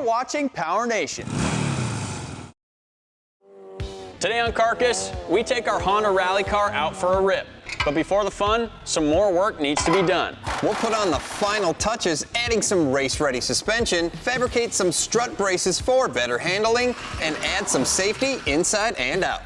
watching PowerNation. Today on Carcass, we take our Honda rally car out for a rip. But before the fun, some more work needs to be done. We'll put on the final touches, adding some race-ready suspension, fabricate some strut braces for better handling, and add some safety inside and out.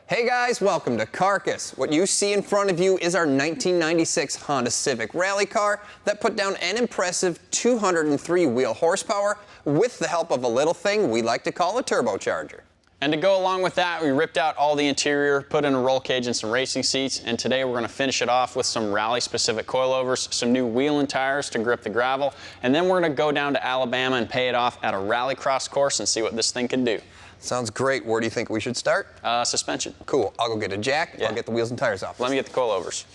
Hey guys, welcome to Carcass. What you see in front of you is our 1996 Honda Civic rally car that put down an impressive 203 wheel horsepower with the help of a little thing we like to call a turbocharger. And to go along with that, we ripped out all the interior, put in a roll cage and some racing seats, and today we're going to finish it off with some rally-specific coilovers, some new wheel and tires to grip the gravel, and then we're going to go down to Alabama and pay it off at a rallycross course and see what this thing can do. Sounds great. Where do you think we should start? Suspension. Cool. I'll go get a jack. Yeah. I'll get the wheels and tires off. Let me get the coilovers.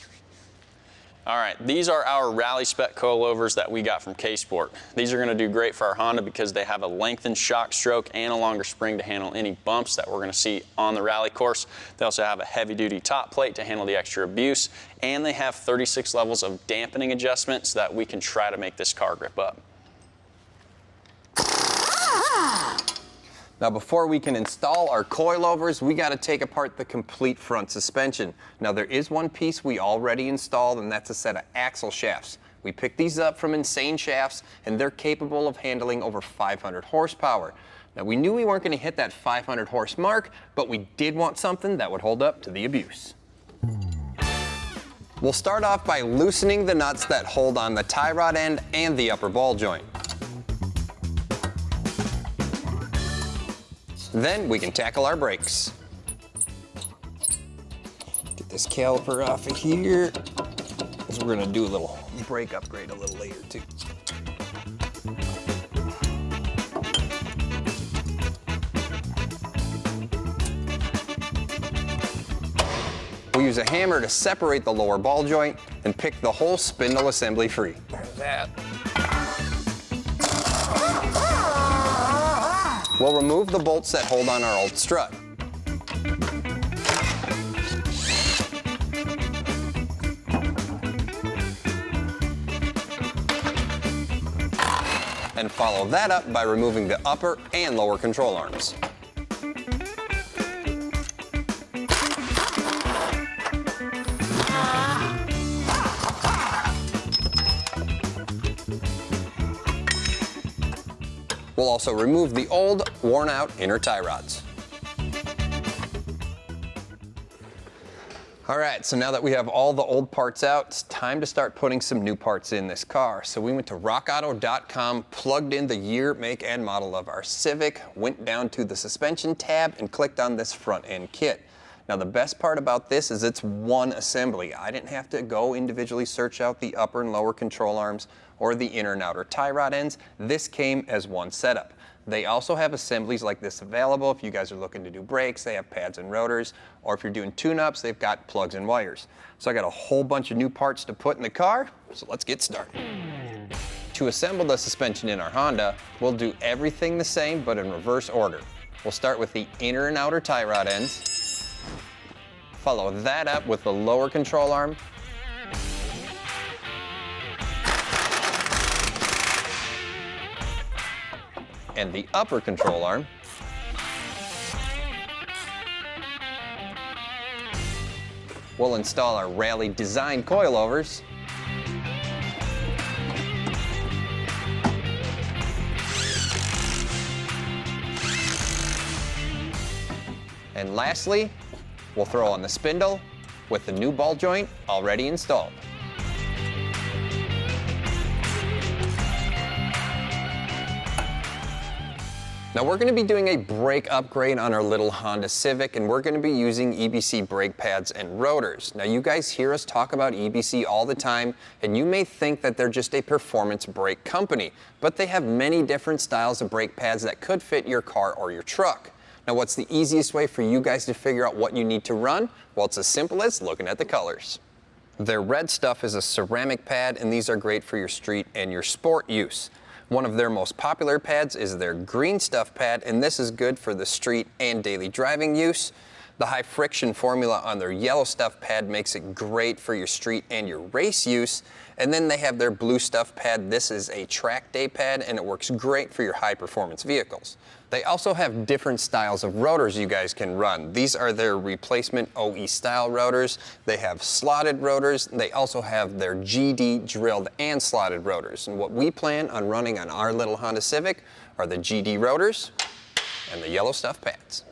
All right, these are our rally spec coilovers that we got from KSport. These are going to do great for our Honda because they have a lengthened shock stroke and a longer spring to handle any bumps that we're going to see on the rally course. They also have a heavy-duty top plate to handle the extra abuse, and they have 36 levels of dampening adjustment so that we can try to make this car grip up. Now before we can install our coilovers, we got to take apart the complete front suspension. Now there is one piece we already installed, and that's a set of axle shafts. We picked these up from Insane Shafts, and they're capable of handling over 500 horsepower. Now we knew we weren't going to hit that 500 horse mark, but we did want something that would hold up to the abuse. We'll start off by loosening the nuts that hold on the tie rod end and the upper ball joint. Then we can tackle our brakes. Get this caliper off of here, because we're going to do a little brake upgrade a little later too. We use a hammer to separate the lower ball joint and pick the whole spindle assembly free. There's that. We'll remove the bolts that hold on our old strut. And follow that up by removing the upper and lower control arms. We'll also remove the old, worn-out inner tie rods. All right, so now that we have all the old parts out, it's time to start putting some new parts in this car. So we went to rockauto.com, plugged in the year, make, and model of our Civic, went down to the suspension tab, and clicked on this front end kit. Now the best part about this is it's one assembly. I didn't have to go individually search out the upper and lower control arms or the inner and outer tie rod ends. This came as one setup. They also have assemblies like this available if you guys are looking to do brakes. They have pads and rotors, or if you're doing tune-ups, they've got plugs and wires. So I got a whole bunch of new parts to put in the car, so let's get started. To assemble the suspension in our Honda, we'll do everything the same but in reverse order. We'll start with the inner and outer tie rod ends, follow that up with the lower control arm, and the upper control arm. We'll install our rally design coilovers. And lastly, we'll throw on the spindle with the new ball joint already installed. Now we're going to be doing a brake upgrade on our little Honda Civic, and we're going to be using EBC brake pads and rotors. Now you guys hear us talk about EBC all the time, and you may think that they're just a performance brake company, but they have many different styles of brake pads that could fit your car or your truck. Now what's the easiest way for you guys to figure out what you need to run? Well, it's as simple as looking at the colors. Their red stuff is a ceramic pad, and these are great for your street and your sport use. One of their most popular pads is their green stuff pad, and this is good for the street and daily driving use. The high friction formula on their yellow stuff pad makes it great for your street and your race use. And then they have their blue stuff pad. This is a track day pad, and it works great for your high performance vehicles. They also have different styles of rotors you guys can run. These are their replacement OE style rotors. They have slotted rotors. They also have their GD drilled and slotted rotors. And what we plan on running on our little Honda Civic are the GD rotors and the yellow stuff pads.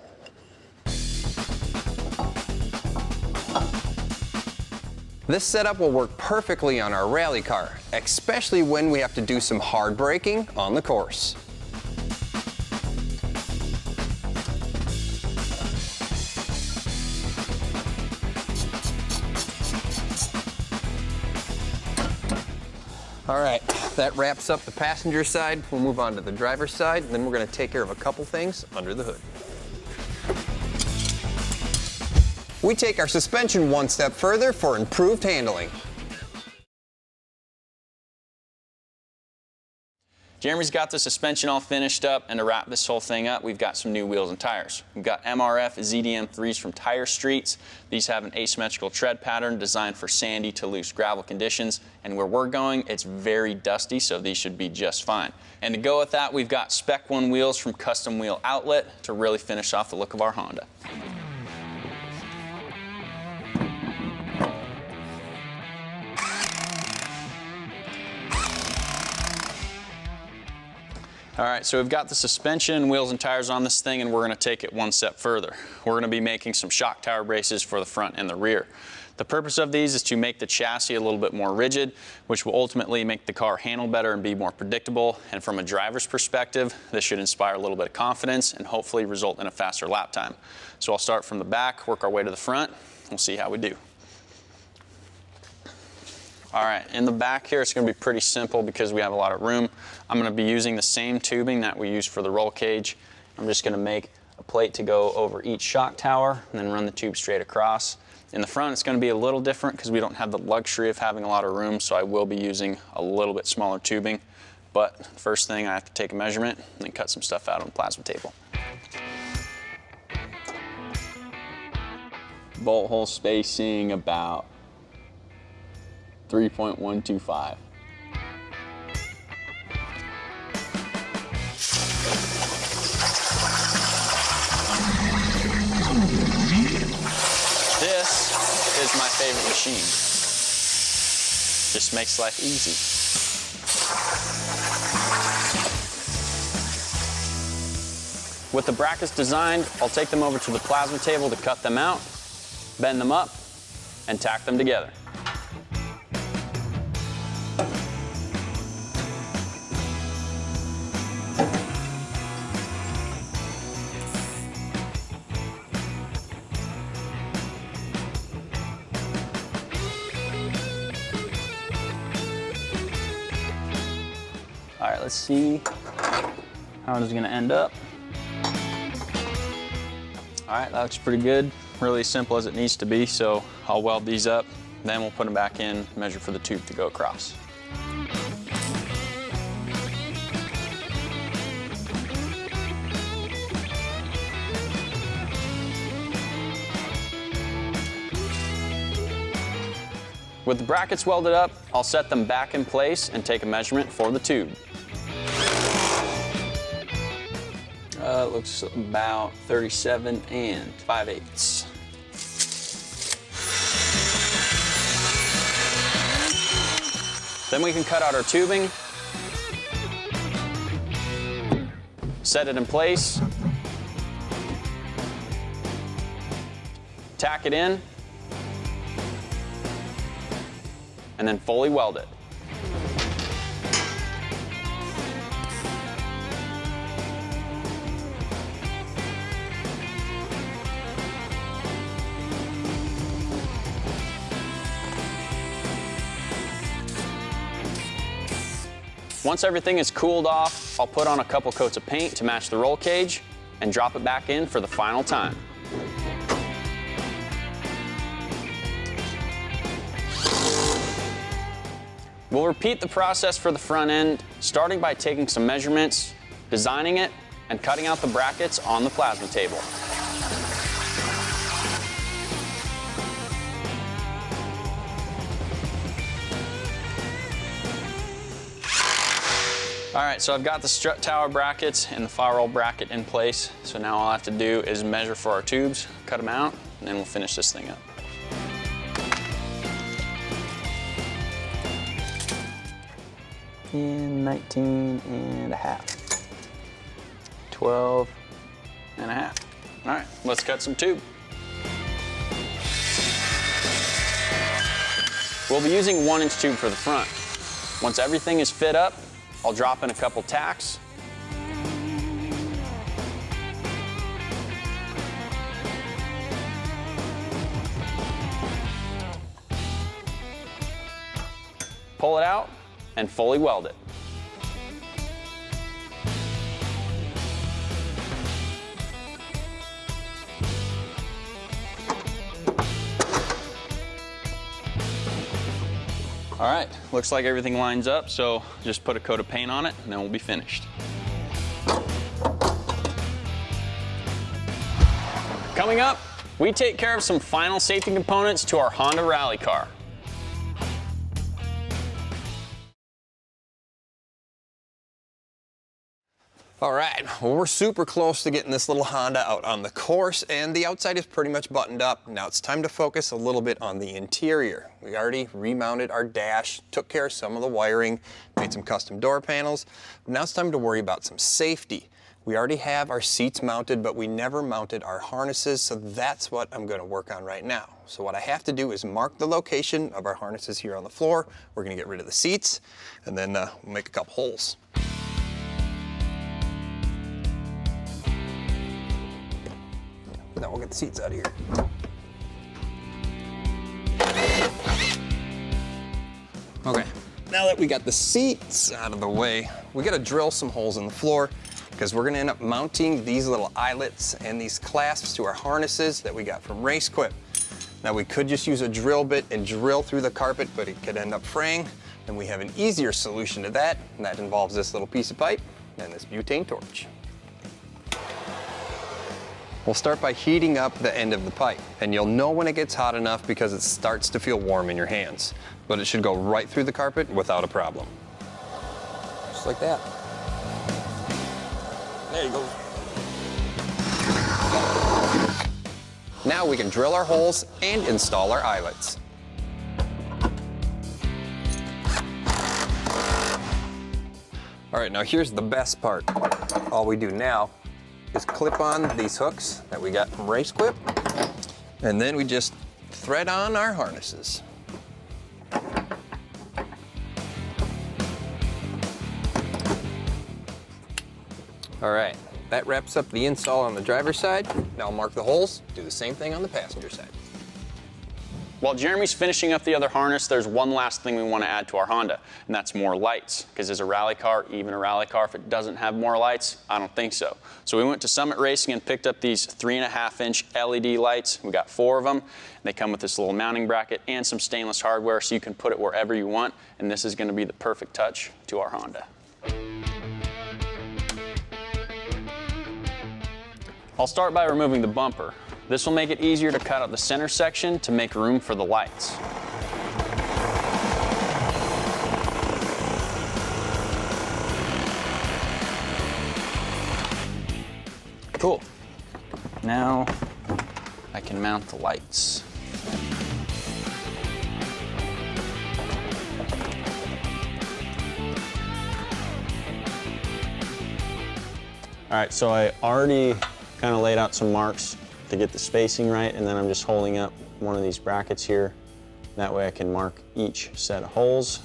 This setup will work perfectly on our rally car, especially when we have to do some hard braking on the course. All right, that wraps up the passenger side. We'll move on to the driver's side, and then we're going to take care of a couple things under the hood. We take our suspension one step further for improved handling. Jeremy's got the suspension all finished up, and to wrap this whole thing up, we've got some new wheels and tires. We've got MRF ZDM3s from Tire Streets. These have an asymmetrical tread pattern designed for sandy to loose gravel conditions, and where we're going, it's very dusty, so these should be just fine. And to go with that, we've got Spec 1 wheels from Custom Wheel Outlet to really finish off the look of our Honda. All right, so we've got the suspension, wheels, and tires on this thing, and we're gonna take it one step further. We're gonna be making some shock tower braces for the front and the rear. The purpose of these is to make the chassis a little bit more rigid, which will ultimately make the car handle better and be more predictable. And from a driver's perspective, this should inspire a little bit of confidence and hopefully result in a faster lap time. So I'll start from the back, work our way to the front. We'll see how we do. All right, in the back here, it's gonna be pretty simple because we have a lot of room. I'm gonna be using the same tubing that we use for the roll cage. I'm just gonna make a plate to go over each shock tower and then run the tube straight across. In the front, it's gonna be a little different because we don't have the luxury of having a lot of room, so I will be using a little bit smaller tubing. But first thing, I have to take a measurement and then cut some stuff out on the plasma table. Bolt hole spacing about 3.125. This is my favorite machine. Just makes life easy. With the brackets designed, I'll take them over to the plasma table to cut them out, bend them up, and tack them together. All right, let's see how it is gonna end up. All right, that looks pretty good. Really simple as it needs to be, so I'll weld these up, then we'll put them back in, measure for the tube to go across. With the brackets welded up, I'll set them back in place and take a measurement for the tube. It looks about 37 5/8. Then we can cut out our tubing, set it in place, tack it in, and then fully weld it. Once everything is cooled off, I'll put on a couple coats of paint to match the roll cage and drop it back in for the final time. We'll repeat the process for the front end, starting by taking some measurements, designing it, and cutting out the brackets on the plasma table. All right, so I've got the strut tower brackets and the firewall bracket in place. So now all I have to do is measure for our tubes, cut them out, and then we'll finish this thing up. And 19 and a half. 12 and a half. All right, let's cut some tube. We'll be using 1-inch tube for the front. Once everything is fit up, I'll drop in a couple tacks. Pull it out and fully weld it. All right, looks like everything lines up, so just put a coat of paint on it and then we'll be finished. Coming up, we take care of some final safety components to our Honda rally car. All right, well, we're super close to getting this little Honda out on the course, and the outside is pretty much buttoned up. Now it's time to focus a little bit on the interior. We already remounted our dash, took care of some of the wiring, made some custom door panels. Now it's time to worry about some safety. We already have our seats mounted, but we never mounted our harnesses, so that's what I'm gonna work on right now. So what I have to do is mark the location of our harnesses here on the floor. We're gonna get rid of the seats, and then we'll make a couple holes. Now we'll get the seats out of here. Okay, now that we got the seats out of the way, we gotta drill some holes in the floor because we're gonna end up mounting these little eyelets and these clasps to our harnesses that we got from Racequip. Now we could just use a drill bit and drill through the carpet, but it could end up fraying, and we have an easier solution to that, and that involves this little piece of pipe and this butane torch. We'll start by heating up the end of the pipe, and you'll know when it gets hot enough because it starts to feel warm in your hands, but it should go right through the carpet without a problem. Just like that. There you go. Now we can drill our holes and install our eyelets. All right, now here's the best part. All we do now is clip on these hooks that we got from Racequip, and then we just thread on our harnesses. All right, that wraps up the install on the driver's side. Now I'll mark the holes, do the same thing on the passenger side. While Jeremy's finishing up the other harness, there's one last thing we want to add to our Honda, and that's more lights. Because as a rally car, even a rally car, if it doesn't have more lights, I don't think so. So we went to Summit Racing and picked up these 3.5-inch LED lights. We got 4 of them. They come with this little mounting bracket and some stainless hardware, so you can put it wherever you want, and this is going to be the perfect touch to our Honda. I'll start by removing the bumper. This will make it easier to cut out the center section to make room for the lights. Cool. Now I can mount the lights. All right, so I already kind of laid out some marks to get the spacing right, and then I'm just holding up one of these brackets here. That way I can mark each set of holes,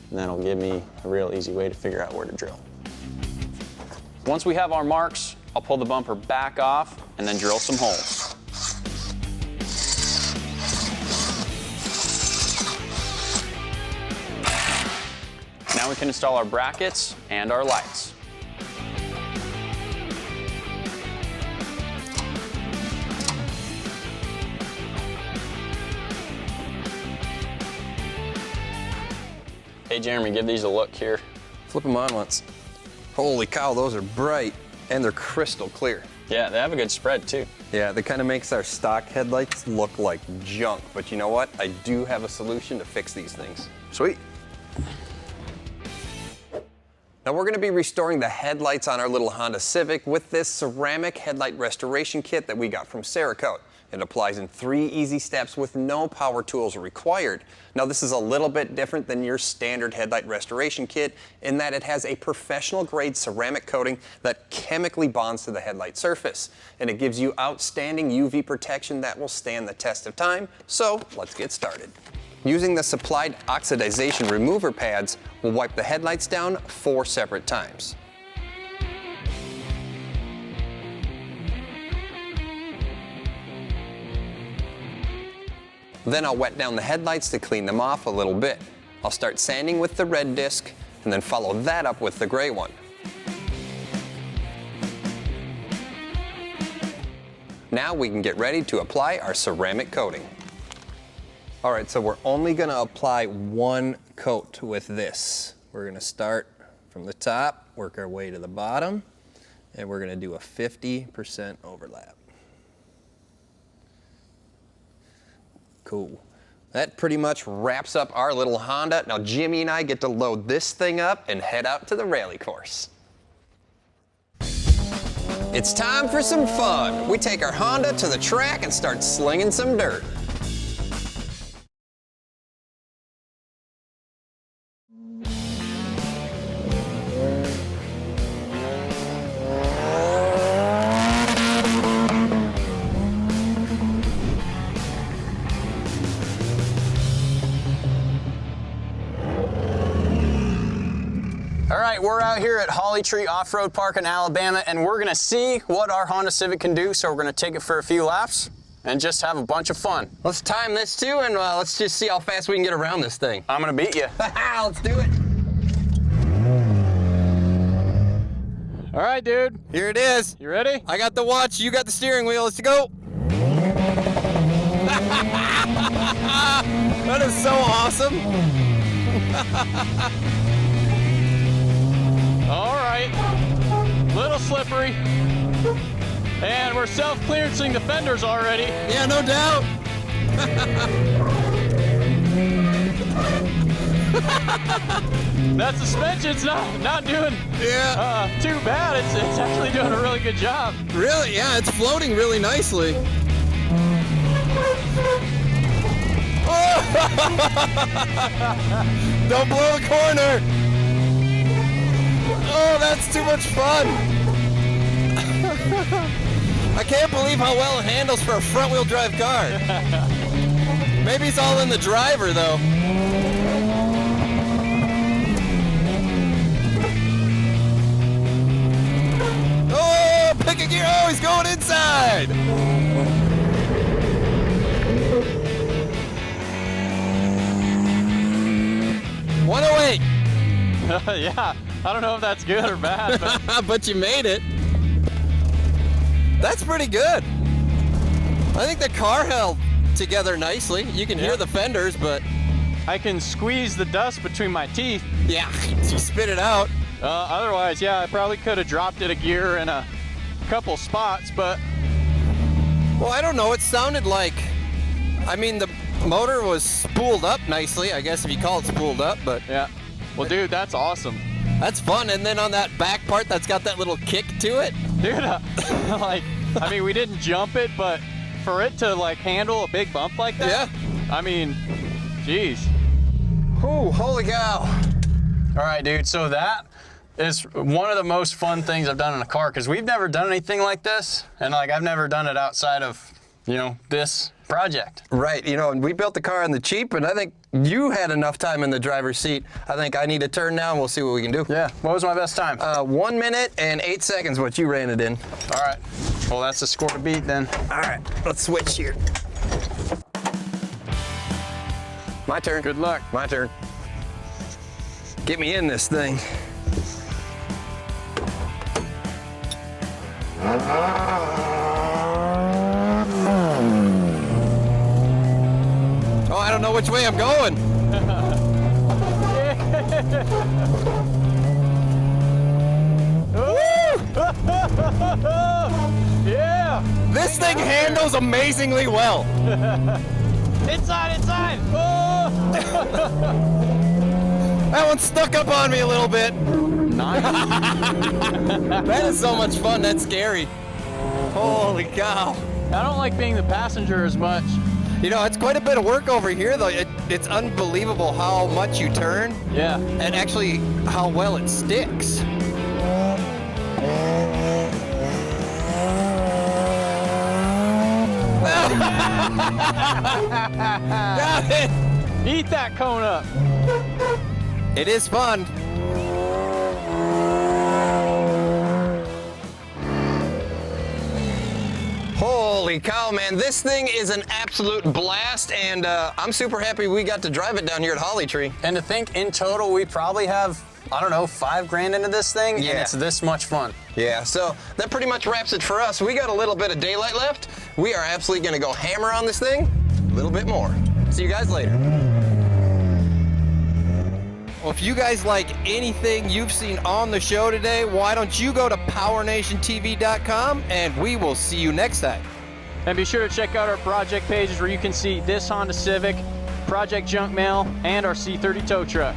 and that'll give me a real easy way to figure out where to drill. Once we have our marks, I'll pull the bumper back off and then drill some holes. Now we can install our brackets and our lights. Hey Jeremy, give these a look here. Flip them on once. Holy cow, those are bright and they're crystal clear. Yeah, they have a good spread too. Yeah, that kind of makes our stock headlights look like junk, but you know what? I do have a solution to fix these things. Sweet. Now we're going to be restoring the headlights on our little Honda Civic with this ceramic headlight restoration kit that we got from Cerakote. It applies in 3 easy steps with no power tools required. Now this is a little bit different than your standard headlight restoration kit in that it has a professional grade ceramic coating that chemically bonds to the headlight surface. And it gives you outstanding UV protection that will stand the test of time. So let's get started. Using the supplied oxidization remover pads, we'll wipe the headlights down 4 separate times. Then I'll wet down the headlights to clean them off a little bit. I'll start sanding with the red disc and then follow that up with the gray one. Now we can get ready to apply our ceramic coating. All right, so we're only gonna apply 1 coat with this. We're gonna start from the top, work our way to the bottom, and we're gonna do a 50% overlap. Cool. That pretty much wraps up our little Honda. Now Jimmy and I get to load this thing up and head out to the rally course. It's time for some fun. We take our Honda to the track and start slinging some dirt. All right, we're out here at Holly Tree Off-Road Park in Alabama, and we're gonna see what our Honda Civic can do. So we're gonna take it for a few laps and just have a bunch of fun. Let's time this too, and let's just see how fast we can get around this thing. I'm gonna beat you. Let's do it. All right, dude. Here it is. You ready? I got the watch, you got the steering wheel. Let's go. That is so awesome. All right. Little slippery. And we're self-clearancing the fenders already. Yeah, no doubt. That suspension's not doing too bad. It's actually doing a really good job. Really? Yeah, it's floating really nicely. Don't blow the corner. Oh, that's too much fun. I can't believe how well it handles for a front-wheel drive car. Maybe it's all in the driver, though. Oh, pick a gear. Oh, he's going inside. 108. Yeah, I don't know if that's good or bad, but But you made it. That's pretty good. I think the car held together nicely. You can hear the fenders, but I can squeeze the dust between my teeth. yeah, you spit it out. Otherwise, yeah, I probably could have dropped it a gear in a couple spots, but Well, I don't know. It sounded like, I mean, the motor was spooled up nicely, I guess if you call it spooled up, but yeah. Well, dude, that's awesome. that's fun. And then on that back part that's got that little kick to it. Dude, like, I mean, we didn't jump it, but for it to like handle a big bump like that, I mean, geez. Oh, holy cow. All right, dude, so that is one of the most fun things I've done in a car because we've never done anything like this, and like I've never done it outside of, you know, this project. Right, you know, and we built the car on the cheap, and I think you had enough time in the driver's seat. I think I need to turn now, and we'll see what we can do. Yeah, what was my best time? 1 minute and 8 seconds, what you ran it in. All right, well, that's the score to beat then. All right, let's switch here. My turn. Good luck. My turn. Get me in this thing. Oh, I don't know which way I'm going. Yeah! This thing handles amazingly well. Inside, inside! Oh! That one stuck up on me a little bit. Nice. That is so much fun, that's scary. Holy cow. I don't like being the passenger as much. You know, it's quite a bit of work over here, though. It's unbelievable how much you turn. Yeah. And actually how well it sticks. Got it! Eat that cone up. It is fun. Holy cow, man. This thing is an absolute blast, and I'm super happy we got to drive it down here at Holly Tree. And to think in total, we probably have, I don't know, $5 grand into this thing, and Yeah. it's this much fun. Yeah, so that pretty much wraps it for us. We got a little bit of daylight left. We are absolutely gonna go hammer on this thing a little bit more. See you guys later. Well, if you guys like anything you've seen on the show today, why don't you go to PowerNationTV.com and we will see you next time. And be sure to check out our project pages where you can see this Honda Civic, Project Junk Mail, and our C30 tow truck.